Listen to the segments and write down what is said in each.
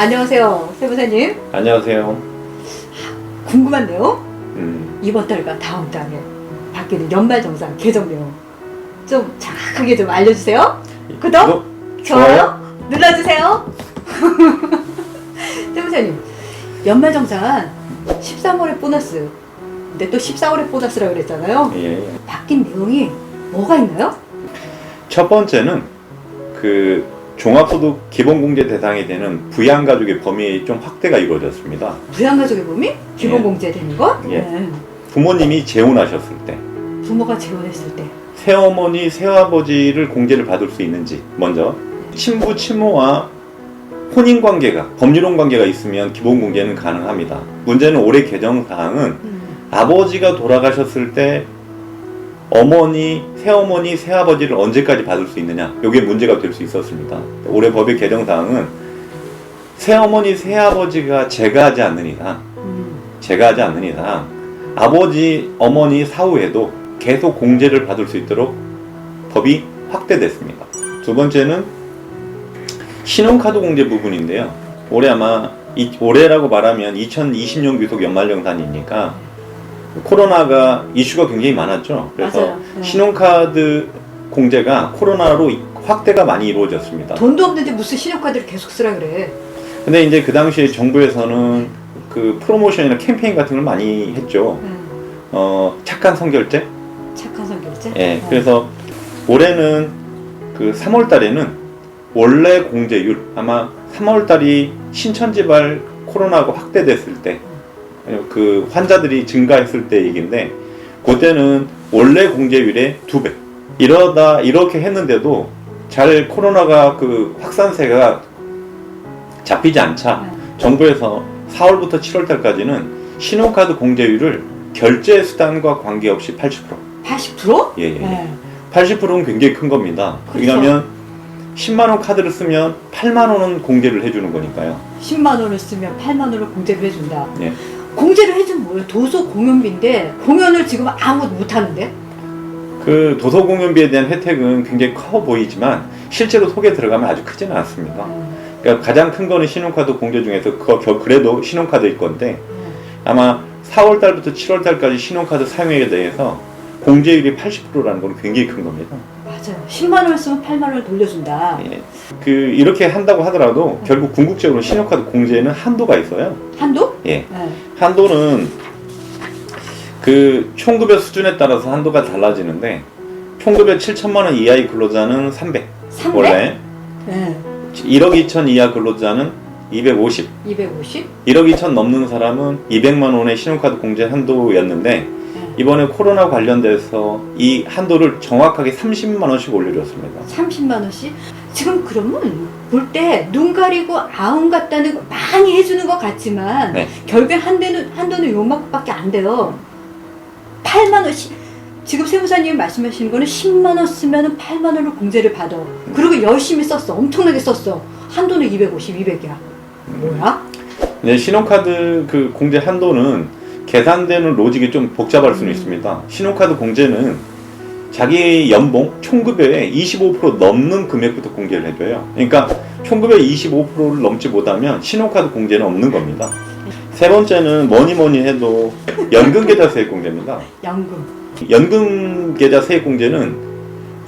안녕하세요, 세무사님. 안녕하세요. 궁금한데요? 이번 달과 다음 달에 바뀌는 연말정산 개정 내용 좀 정확하게 좀 알려주세요. 구독, 좋아요 눌러주세요. 세무사님, 연말정산 13월에 보너스, 근데 또 14월에 보너스라고 그랬잖아요. 예. 바뀐 내용이 뭐가 있나요? 첫 번째는 그 종합소득 기본공제 대상이 되는 부양가족의 범위 좀 확대가 이루어졌습니다. 부양가족의 범위? 기본공제 되는 거? 예. 부모님이 재혼하셨을 때, 부모가 재혼했을 때. 새어머니, 새아버지를 공제를 받을 수 있는지 먼저, 친부, 친모와 혼인관계가, 법률혼 관계가 있으면 기본공제는 가능합니다. 문제는 올해 개정사항은 아버지가 돌아가셨을 때 어머니, 새어머니, 새아버지를 언제까지 받을 수 있느냐, 이게 문제가 될 수 있었습니다. 올해 법의 개정사항은 새어머니, 새아버지가 제가하지 않는 이상 아버지, 어머니 사후에도 계속 공제를 받을 수 있도록 법이 확대됐습니다. 두 번째는 신용카드 공제 부분인데요. 올해 아마 올해라고 말하면 2020년 귀속 연말정산이니까 코로나가 이슈가 굉장히 많았죠. 그래서 맞아요. 네. 신용카드 공제가 코로나로 확대가 많이 이루어졌습니다. 돈도 없는데 무슨 신용카드를 계속 쓰라 그래. 근데 이제 그 당시에 정부에서는 그 프로모션이나 캠페인 같은 걸 많이 했죠. 착한 선결제? 착한 선결제? 예. 그래서 올해는 그 3월 달에는 원래 공제율, 아마 3월 달이 신천지발 코로나가 확대됐을 때, 그 환자들이 증가했을 때 얘기인데, 그때는 원래 공제율의 2배. 이렇게 했는데도 잘 코로나가 그 확산세가 잡히지 않자 정부에서 4월부터 7월 달까지는 신용카드 공제율을 결제 수단과 관계없이 80%. 80%? 예. 네. 80%는 굉장히 큰 겁니다. 그렇죠. 왜냐하면 10만원 카드를 쓰면 8만원은 공제를 해주는 거니까요. 10만 원을 쓰면 8만 원을 공제를 해준다. 예. 공제를 해주면 뭐예요? 도서 공연비인데 공연을 지금 아무도 못 하는데? 그 도서 공연비에 대한 혜택은 굉장히 커 보이지만 실제로 속에 들어가면 아주 크지는 않습니다. 그러니까 가장 큰 거는 신용카드 공제 중에서 그래도 신용카드일 건데, 아마 4월 달부터 7월 달까지 신용카드 사용액에 대해서 공제율이 80%라는 건 굉장히 큰 겁니다. 맞아요. 10만 원을 쓰면 8만 원을 돌려준다. 예. 이렇게 한다고 하더라도 결국 궁극적으로 신용카드 공제에는 한도가 있어요. 한도? 예. 네. 한도는 그 총급여 수준에 따라서 한도가 달라지는데, 총급여 7천만 원 이하의 근로자는 300. 300? 원래 네. 1억 2천 이하 근로자는 250. 250? 1억 2천 넘는 사람은 200만 원의 신용카드 공제 한도였는데, 이번에 코로나 관련돼서 이 한도를 정확하게 30만 원씩 올려줬습니다. 30만 원씩? 지금 그러면 볼 때 눈 가리고 아웅 같다는 거 많이 해주는 것 같지만 네. 결국에 한도는 요만큼밖에 안 돼요. 8만 원씩. 지금 세무사님이 말씀하시는 거는 10만 원 쓰면 8만 원을 공제를 받아. 그리고 열심히 썼어. 엄청나게 썼어. 한도는 250, 200이야. 뭐야? 네, 신용카드 그 공제 한도는 계산되는 로직이 좀 복잡할 수는 있습니다. 신용카드 공제는 자기 연봉, 총급여의 25% 넘는 금액부터 공제를 해줘요. 그러니까 총급여의 25%를 넘지 못하면 신용카드 공제는 없는 겁니다. 세 번째는 뭐니 해도 연금계좌 세액 공제입니다. 연금계좌 세액 공제는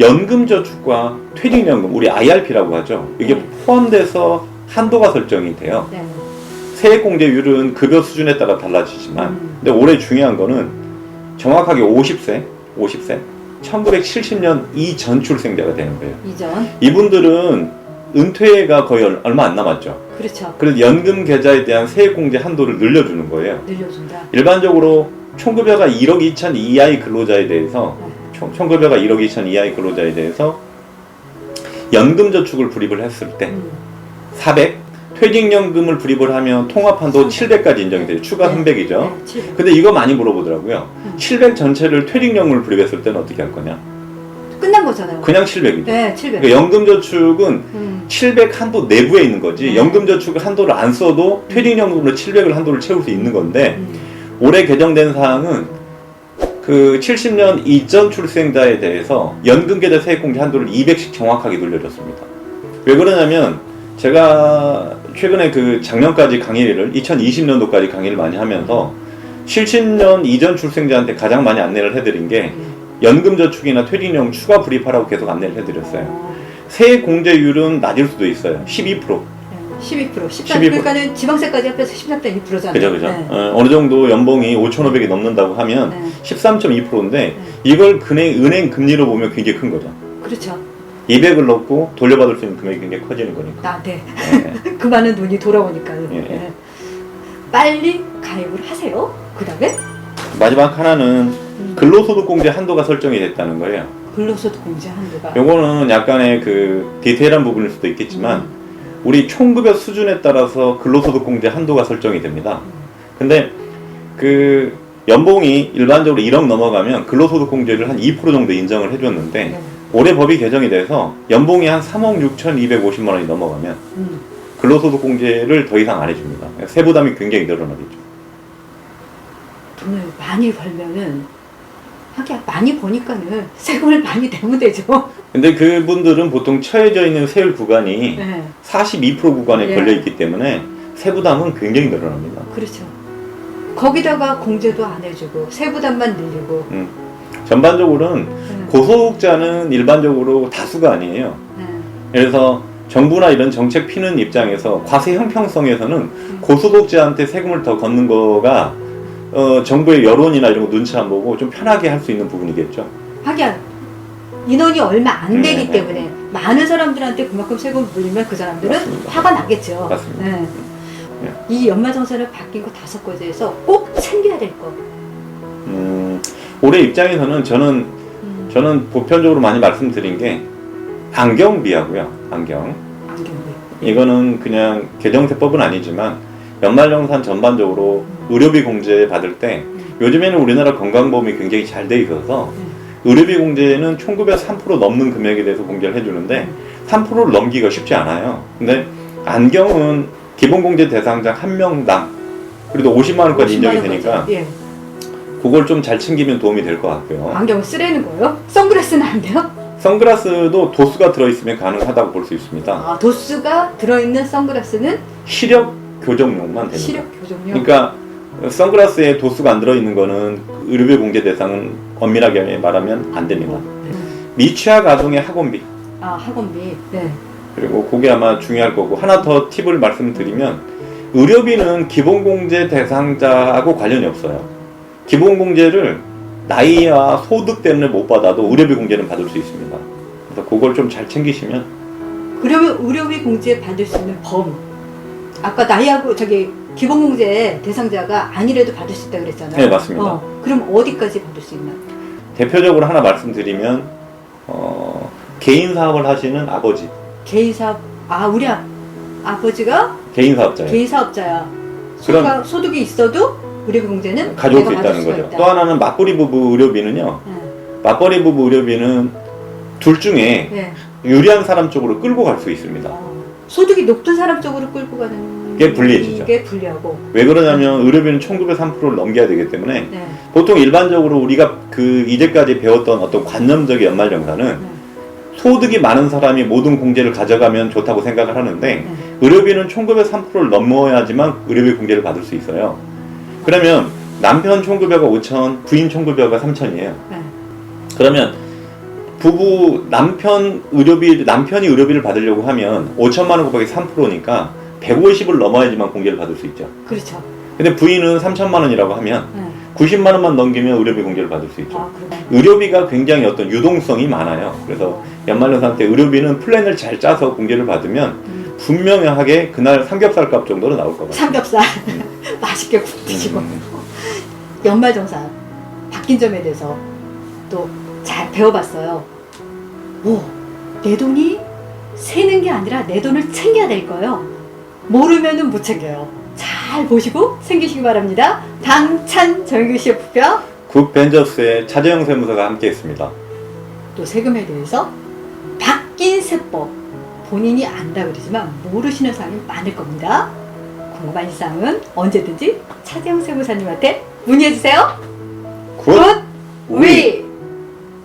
연금저축과 퇴직연금, 우리 IRP라고 하죠. 이게 포함돼서 한도가 설정이 돼요. 네. 세액 공제율은 급여 수준에 따라 달라지지만, 근데 올해 중요한 거는 정확하게 50세 1970년 이전 출생자가 되는 거예요. 이전. 이분들은 은퇴가 거의 얼마 안 남았죠. 그렇죠. 그래서 연금 계좌에 대한 세액 공제 한도를 늘려주는 거예요. 늘려준다. 일반적으로 총급여가 1억 2천 이하의 근로자에 대해서 총급여가 1억 2천 이하의 근로자에 대해서 연금저축을 불입을 했을 때 400, 퇴직연금을 불입을 하면 통합한도 700까지 인정이 돼요. 추가 300이죠. 네, 700. 근데 이거 많이 물어보더라고요. 700 전체를 퇴직연금을 불입했을 때는 어떻게 할 거냐? 끝난 거잖아요. 그냥 700이죠. 네, 700. 그러니까 연금저축은 700 한도 내부에 있는 거지, 연금저축 한도를 안 써도 퇴직연금으로 700을 한도를 채울 수 있는 건데, 올해 개정된 사항은 그 70년 이전 출생자에 대해서 연금계좌 세액공제 한도를 200씩 정확하게 늘려줬습니다. 왜 그러냐면, 제가 최근에 그 작년까지 강의를 2020년도까지 강의를 많이 하면서 실신년 이전 출생자한테 가장 많이 안내를 해드린 게 연금저축이나 퇴직령 추가 불입하라고 계속 안내를 해드렸어요. 세액 공제율은 낮을 수도 있어요. 12%. 12%. 13%. 그러니까는 지방세까지 합해서 13.2%잖아요. 그죠, 그죠. 네. 어느 정도 연봉이 5,500이 넘는다고 하면 네. 13.2%인데 이걸 은행 금리로 보면 굉장히 큰 거죠. 그렇죠. 200을 넣고 돌려받을 수 있는 금액이 굉장히 커지는 거니까. 네. 네. 그 많은 돈이 돌아오니까요. 예, 예. 네. 빨리 가입을 하세요. 그 다음에 마지막 하나는 근로소득공제 한도가 설정이 됐다는 거예요. 근로소득 공제 한도가. 요거는 약간의 그 디테일한 부분일 수도 있겠지만 우리 총급여 수준에 따라서 근로소득공제 한도가 설정이 됩니다. 근데 그 연봉이 일반적으로 1억 넘어가면 근로소득공제를 한 2% 정도 인정을 해줬는데 네. 올해 법이 개정이 돼서 연봉이 한 3억 6,250만 원이 넘어가면 근로소득공제를 더 이상 안 해줍니다. 세부담이 굉장히 늘어나겠죠. 돈을 많이 벌면은 하긴 많이 버니까는 세금을 많이 내면 되죠. 근데 그분들은 보통 처해져 있는 세율 구간이 네. 42% 구간에 예. 걸려있기 때문에 세부담은 굉장히 늘어납니다. 그렇죠. 거기다가 공제도 안 해주고 세부담만 늘리고. 전반적으로는 고소득자는 일반적으로 다수가 아니에요. 그래서 정부나 이런 정책 피는 입장에서 과세 형평성에서는 고소득자한테 세금을 더 걷는 거가 정부의 여론이나 이런 거 눈치 안 보고 좀 편하게 할 수 있는 부분이겠죠. 하긴 인원이 얼마 안 되기 네. 때문에 많은 사람들한테 그만큼 세금을 물리면 그 사람들은 맞습니다. 화가 나겠죠. 맞습니다. 네. 이 연말정산을 바뀐 거 5가지에서 꼭 챙겨야 될 거. 올해 입장에서는 저는 보편적으로 많이 말씀드린 게 안경비하고요. 안경비. 이거는 그냥 개정세법은 아니지만 연말정산 전반적으로 의료비 공제 받을 때 요즘에는 우리나라 건강보험이 굉장히 잘 돼 있어서 의료비 공제는 총급여 3% 넘는 금액에 대해서 공제를 해주는데 3%를 넘기기가 쉽지 않아요. 근데 안경은 기본공제 대상자 한 명당 그래도 50만 원까지 인정이 되니까 예. 그걸 좀 잘 챙기면 도움이 될 것 같고요. 안경을 쓰라는 거예요? 선글라스는 안 돼요? 선글라스도 도수가 들어있으면 가능하다고 볼 수 있습니다. 아, 도수가 들어있는 선글라스는 시력 교정용만 됩니다. 시력 교정용. 그러니까 선글라스에 도수가 안 들어있는 거는 의료비 공제 대상은 엄밀하게 말하면 안 됩니다. 미취학 아동의 학원비. 아, 학원비. 네. 그리고 그게 아마 중요할 거고 하나 더 팁을 말씀드리면 의료비는 기본공제 대상자하고 관련이 없어요. 기본공제를 나이와 소득 때문에 못 받아도 의료비 공제는 받을 수 있습니다. 그래서 그걸 좀 잘 챙기시면. 그러면 의료비 공제 받을 수 있는 범. 아까 나이하고 기본공제 대상자가 아니래도 받을 수 있다고 그랬잖아요. 네, 맞습니다. 그럼 어디까지 받을 수 있나? 대표적으로 하나 말씀드리면 개인 사업을 하시는 아버지. 개인 사업. 아, 우리 아버지가 개인 사업자예요. 개인 사업자야. 그럼 소득이 있어도 의료비 공제는 가져올 수 내가 받을 있다는 수가 거죠. 있다. 또 하나는 맞벌이 부부 의료비는요. 네. 맞벌이 부부 의료비는 둘 중에 네. 유리한 사람 쪽으로 끌고 갈 수 있습니다. 소득이 높은 사람 쪽으로 끌고 가는 게 불리해지죠. 게 불리하고. 왜 그러냐면 의료비는 총급여 3%를 넘겨야 되기 때문에 네. 보통 일반적으로 우리가 그 이제까지 배웠던 어떤 관념적인 연말정산은 네. 소득이 많은 사람이 모든 공제를 가져가면 좋다고 생각을 하는데 네. 의료비는 총급여 3%를 넘어야지만 의료비 공제를 받을 수 있어요. 그러면 남편 총급여가 5천, 부인 총급여가 3천이에요. 네. 그러면 남편이 의료비를 받으려고 하면 5천만 원 곱하기 3%니까 150을 넘어야지만 공제를 받을 수 있죠. 그렇죠. 근데 부인은 3천만 원이라고 하면 네. 90만 원만 넘기면 의료비 공제를 받을 수 있죠. 아, 그러네. 의료비가 굉장히 어떤 유동성이 많아요. 그래서 연말정산 때 의료비는 플랜을 잘 짜서 공제를 받으면 분명하게 그날 삼겹살 값 정도로 나올 것 같아요. 삼겹살 맛있게 굽히시고 연말정산 바뀐 점에 대해서 또 잘 배워봤어요. 오, 내 돈이 새는 게 아니라 내 돈을 챙겨야 될 거예요. 모르면은 못 챙겨요. 잘 보시고 챙기시기 바랍니다. 당찬 정규 CF표 굿벤저스의 차재영 세무사가 함께했습니다. 또 세금에 대해서 바뀐 세법 본인이 안다 그러지만 모르시는 사람이 많을 겁니다. 궁금한 사항은 언제든지 차재영 세무사님한테 문의해주세요. 굿!